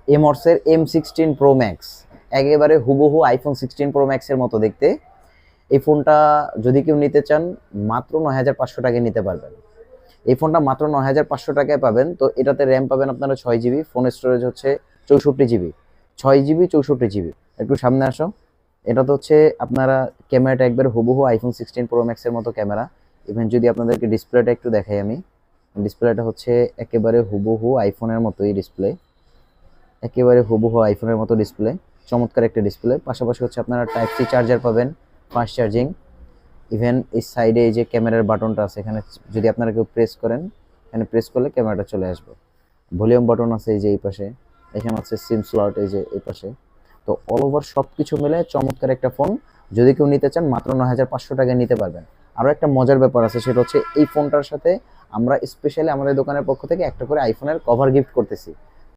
এমর্সের M16 pro max, একেবারে হুবহু iPhone 16 pro ম্যাক্সের মতো দেখতে। এই ফোনটা যদি কেউ নিতে চান মাত্র 9,500 টাকায় নিতে পারবেন। এই ফোনটা মাত্র 9,500 টাকায় পাবেন। তো এটাতে র্যাম পাবেন আপনারা 6 জিবি, ফোন স্টোরেজ হচ্ছে 64 জিবি। 6 GB 64 GB. একটু সামনে আসো। এটা তো হচ্ছে আপনারা ক্যামেরাটা একবার হুবহু আইফোন 16 প্রো ম্যাক্সের মতো ক্যামেরা। ইভেন যদি আপনাদেরকে ডিসপ্লেটা একটু দেখাই আমি, ডিসপ্লেটা হচ্ছে একেবারে হুবহু আইফোনের মতোই ডিসপ্লে, একেবারে হুবহু আইফোনের মতো ডিসপ্লে। চমৎকার একটা ডিসপ্লে। পাশাপাশি হচ্ছে আপনারা টাইপ সি চার্জার পাবেন, ফাস্ট চার্জিং। ইভেন এই সাইডে এই যে ক্যামেরার বাটনটা আছে, এখানে যদি আপনারা কেউ প্রেস করেন, এখানে প্রেস করলে ক্যামেরাটা চলে আসবে। ভলিউম বাটন আছে এই যে এই পাশে, এখানে আছে সিম স্লট এই যে এই পাশে। তো অল ওভার সব কিছু মিলে চমৎকার একটা ফোন। যদি কেউ নিতে চান মাত্র 9,500 টাকায় নিতে পারবেন। আরও একটা মজার ব্যাপার আছে, সেটা হচ্ছে এই ফোনটার সাথে আমরা স্পেশালি আমাদের দোকানের পক্ষ থেকে একটা করে আইফোনের কভার গিফট করতেছি।